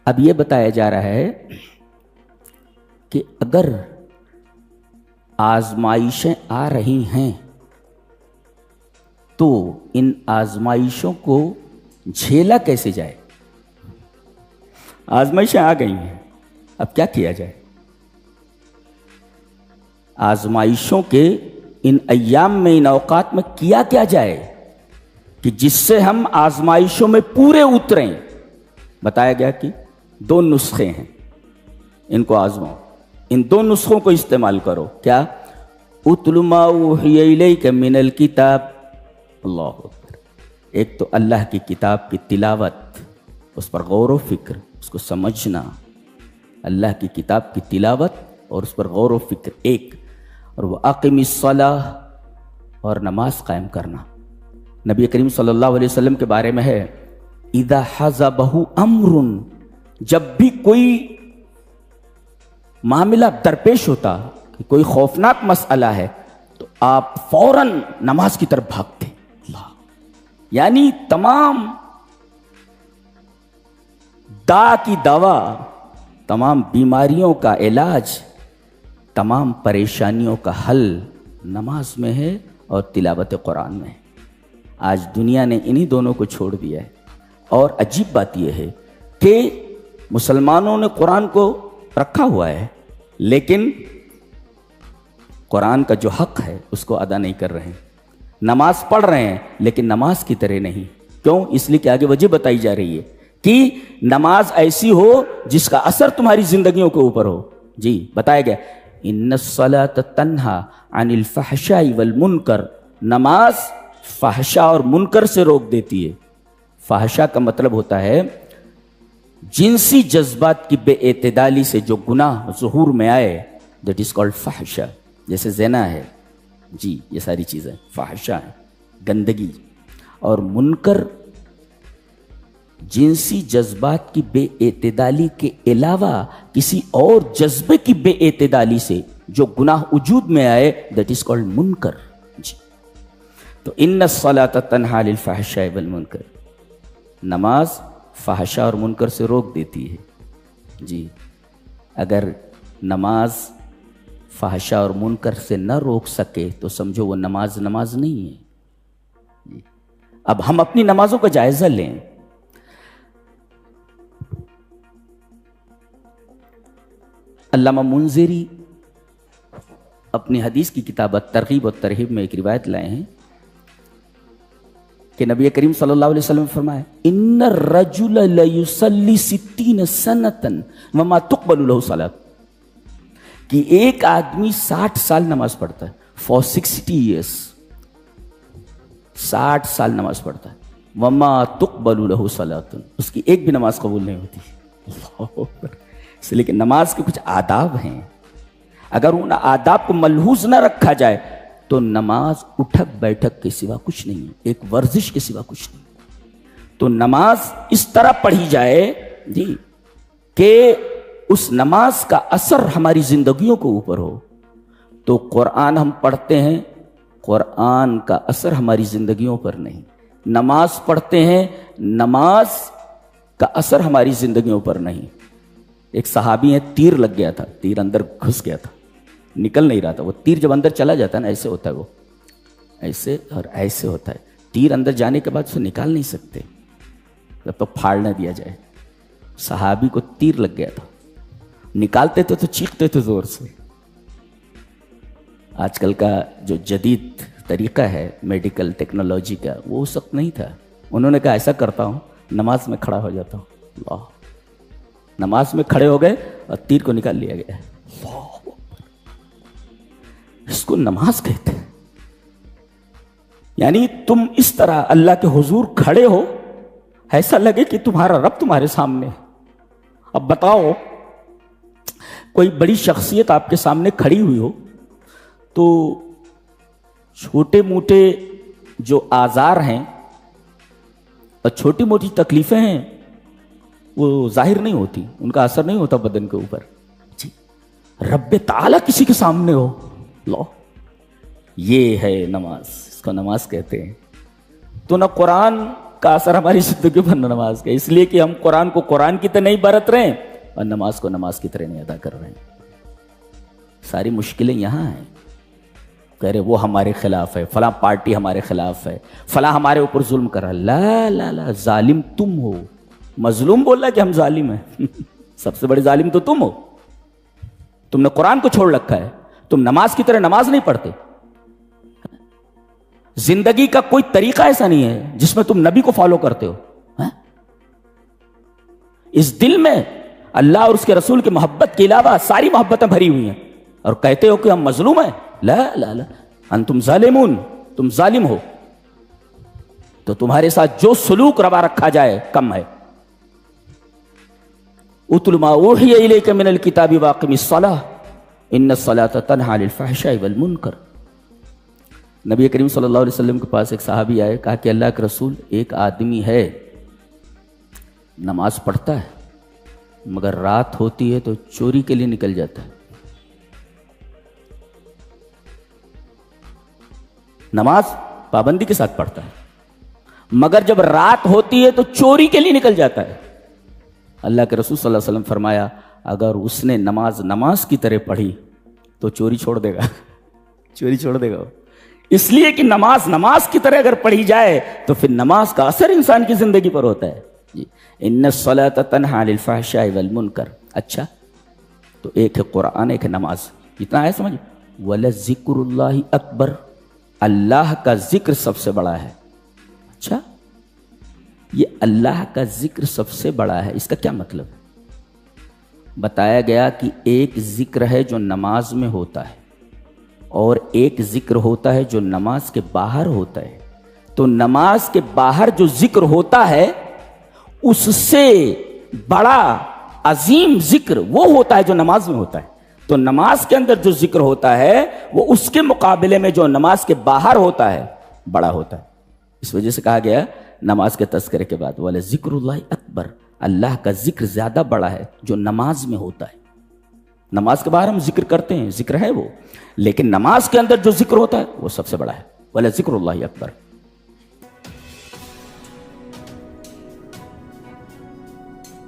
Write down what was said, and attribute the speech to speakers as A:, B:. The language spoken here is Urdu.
A: اب یہ بتایا جا رہا ہے کہ اگر آزمائشیں آ رہی ہیں تو ان آزمائشوں کو جھیلا کیسے جائے. آزمائشیں آ گئی ہیں، اب کیا کیا جائے؟ آزمائشوں کے ان ایام میں، ان اوقات میں کیا کیا جائے کہ جس سے ہم آزمائشوں میں پورے اتریں. بتایا گیا کہ 2 نسخے ہیں، ان کو آزماؤ، ان 2 نسخوں کو استعمال کرو. کیا؟ اتل ما اوحی الیک من الکتاب. اللہ اکبر. ایک تو اللہ کی کتاب کی تلاوت، اس پر غور و فکر، اس کو سمجھنا. اللہ کی کتاب کی تلاوت اور اس پر غور و فکر ایک. اور وہ اقم الصلاۃ، اور نماز قائم کرنا. نبی کریم صلی اللہ علیہ وسلم کے بارے میں ہے اذا حزبہ امر، جب بھی کوئی معاملہ درپیش ہوتا، کوئی خوفناک مسئلہ ہے، تو آپ فوراً نماز کی طرف بھاگتے. اللہ، یعنی تمام داء کی دوا، تمام بیماریوں کا علاج، تمام پریشانیوں کا حل نماز میں ہے اور تلاوت قرآن میں ہے. آج دنیا نے انہی دونوں کو چھوڑ دیا ہے. اور عجیب بات یہ ہے کہ مسلمانوں نے قرآن کو رکھا ہوا ہے، لیکن قرآن کا جو حق ہے اس کو ادا نہیں کر رہے ہیں. نماز پڑھ رہے ہیں لیکن نماز کی طرح نہیں. کیوں؟ اس لیے کہ آگے وجہ بتائی جا رہی ہے کہ نماز ایسی ہو جس کا اثر تمہاری زندگیوں کے اوپر ہو. جی بتایا گیا ان الصلاۃ تنہا عن الفحشاء والمنکر، نماز فحشا اور منکر سے روک دیتی ہے. فحشا کا مطلب ہوتا ہے جنسی جذبات کی بے اعتدالی سے جو گناہ ظہور میں آئے، دیٹ از کالڈ فحشا. جیسے زنا ہے، جی یہ ساری چیزیں فحشا ہیں، گندگی. اور منکر جنسی جذبات کی بے اعتدالی کے علاوہ کسی اور جذبے کی بے اعتدالی سے جو گناہ وجود میں آئے، دیٹ از کالڈ منکر. جی تو ان الصلاۃ تنہا عن الفحشاء والمنکر، نماز فحشا اور منکر سے روک دیتی ہے. جی اگر نماز فحشا اور منکر سے نہ روک سکے تو سمجھو وہ نماز نہیں ہے. جی اب ہم اپنی نمازوں کا جائزہ لیں. علامہ منذری اپنی حدیث کی کتاب ترغیب و ترہیب میں ایک روایت لائے ہیں کہ نبی کریم صلی اللہ علیہ وسلم نے فرمایا ان الرجل لیصلی 60 سنۃ وما تقبل له صلاۃ، کہ ایک آدمی 60 سال نماز پڑھتا ہے. فار 60 ایئرس 60 سال نماز پڑھتا ہے. وما تقبل له صلاۃ، اس کی ایک بھی نماز قبول نہیں ہوتی. اللہ اکبر. اس لیے کہ نماز کے کچھ آداب ہیں، اگر ان آداب کو ملحوظ نہ رکھا جائے تو نماز اٹھک بیٹھک کے سوا کچھ نہیں ہے، ایک ورزش کے سوا کچھ نہیں. تو نماز اس طرح پڑھی جائے جی کہ اس نماز کا اثر ہماری زندگیوں کے اوپر ہو. تو قرآن ہم پڑھتے ہیں، قرآن کا اثر ہماری زندگیوں پر نہیں. نماز پڑھتے ہیں، نماز کا اثر ہماری زندگیوں پر نہیں. ایک صحابی ہے، تیر لگ گیا تھا، تیر اندر گھس گیا تھا، نکل نہیں رہا تھا. وہ تیر جب اندر چلا جاتا ہے نا، ایسے ہوتا ہے، وہ ایسے اور ایسے ہوتا ہے. تیر اندر جانے کے بعد اسے نکال نہیں سکتے جب تک پھاڑ نہ دیا جائے. صحابی کو تیر لگ گیا تھا، نکالتے تھے تو چیختے تھے زور سے. آج کل کا جو جدید طریقہ ہے میڈیکل ٹیکنالوجی کا، وہ اس وقت نہیں تھا. انہوں نے کہا ایسا کرتا ہوں، نماز میں کھڑا ہو جاتا ہوں. اللہ، نماز میں کھڑے ہو گئے اور تیر کو نکال لیا گیا. اس کو نماز کہتے ہیں. یعنی تم اس طرح اللہ کے حضور کھڑے ہو، ایسا لگے کہ تمہارا رب تمہارے سامنے. اب بتاؤ، کوئی بڑی شخصیت آپ کے سامنے کھڑی ہوئی ہو تو چھوٹے موٹے جو آزار ہیں اور چھوٹی موٹی تکلیفیں ہیں وہ ظاہر نہیں ہوتی، ان کا اثر نہیں ہوتا بدن کے اوپر. جی رب تعالیٰ کسی کے سامنے ہو، لو یہ ہے نماز، اس کو نماز کہتے ہیں. تو نہ قرآن کا اثر ہماری زندگی پر نماز کا، اس لیے کہ ہم قرآن کو قرآن کی طرح نہیں برت رہے ہیں اور نماز کو نماز کی طرح نہیں ادا کر رہے ہیں۔ ساری مشکلیں یہاں ہیں۔ کہہ رہے وہ ہمارے خلاف ہے، فلاں پارٹی ہمارے خلاف ہے، فلاں ہمارے اوپر ظلم کر رہا ہے۔ لا لا لا، ظالم تم ہو۔ مظلوم بول رہا ہے کہ ہم ظالم ہیں؟ سب سے بڑے ظالم تو تم ہو۔ تم نے قرآن کو چھوڑ رکھا ہے، تم نماز کی طرح نماز نہیں پڑھتے۔ زندگی کا کوئی طریقہ ایسا نہیں ہے جس میں تم نبی کو فالو کرتے ہو۔ اس دل میں اللہ اور اس کے رسول کی محبت کے علاوہ ساری محبتیں بھری ہوئی ہیں، اور کہتے ہو کہ ہم مظلوم ہیں۔ لا لا لا، انتم ظالمون، تم ظالم ہو۔ تو تمہارے ساتھ جو سلوک روا رکھا جائے کم ہے۔ اتل ما اوحی الیک من الکتاب واقم الصلاۃ ان الصلاۃ تنہی عن الفحشاء والمنکر۔ نبی کریم صلی اللہ علیہ وسلم کے پاس ایک صحابی آئے، کہا کہ اللہ کے رسول، ایک آدمی ہے نماز پڑھتا ہے مگر رات ہوتی ہے تو چوری کے لیے نکل جاتا ہے۔ نماز پابندی کے ساتھ پڑھتا ہے مگر جب رات ہوتی ہے تو چوری کے لیے نکل جاتا ہے۔ اللہ کے رسول صلی اللہ علیہ وسلم فرمایا، اگر اس نے نماز کی طرح پڑھی تو چوری چھوڑ دے گا، چوری چھوڑ دے گا۔ اس لیے کہ نماز کی طرح اگر پڑھی جائے تو پھر نماز کا اثر انسان کی زندگی پر ہوتا ہے۔ ان الصلاۃ تنہی عن الفحشاء والمنکر۔ اچھا، تو ایک ہے قرآن، ایک ہے نماز، اتنا ہے سمجھ۔ وَلَذِكْرُ اللَّهِ اکبر، اللہ کا ذکر سب سے بڑا ہے۔ اچھا، یہ اللہ کا ذکر سب سے بڑا ہے، اس کا کیا مطلب؟ بتایا گیا کہ ایک ذکر ہے جو نماز میں ہوتا ہے اور ایک ذکر ہوتا ہے جو نماز کے باہر ہوتا ہے۔ تو نماز کے باہر جو ذکر ہوتا ہے اس سے بڑا عظیم ذکر وہ ہوتا ہے جو نماز میں ہوتا ہے۔ تو نماز کے اندر جو ذکر ہوتا ہے وہ اس کے مقابلے میں جو نماز کے باہر ہوتا ہے بڑا ہوتا ہے۔ اس وجہ سے کہا گیا نماز کے تذکرے کے بعد وَلَذِكْرُ اللَّهِ اکبر، اللہ کا ذکر زیادہ بڑا ہے جو نماز میں ہوتا ہے۔ نماز کے باہر ہم ذکر کرتے ہیں، ذکر ہے وہ، لیکن نماز کے اندر جو ذکر ہوتا ہے وہ سب سے بڑا ہے۔ وَلَذِكْرُ اللَّهِ اکبر۔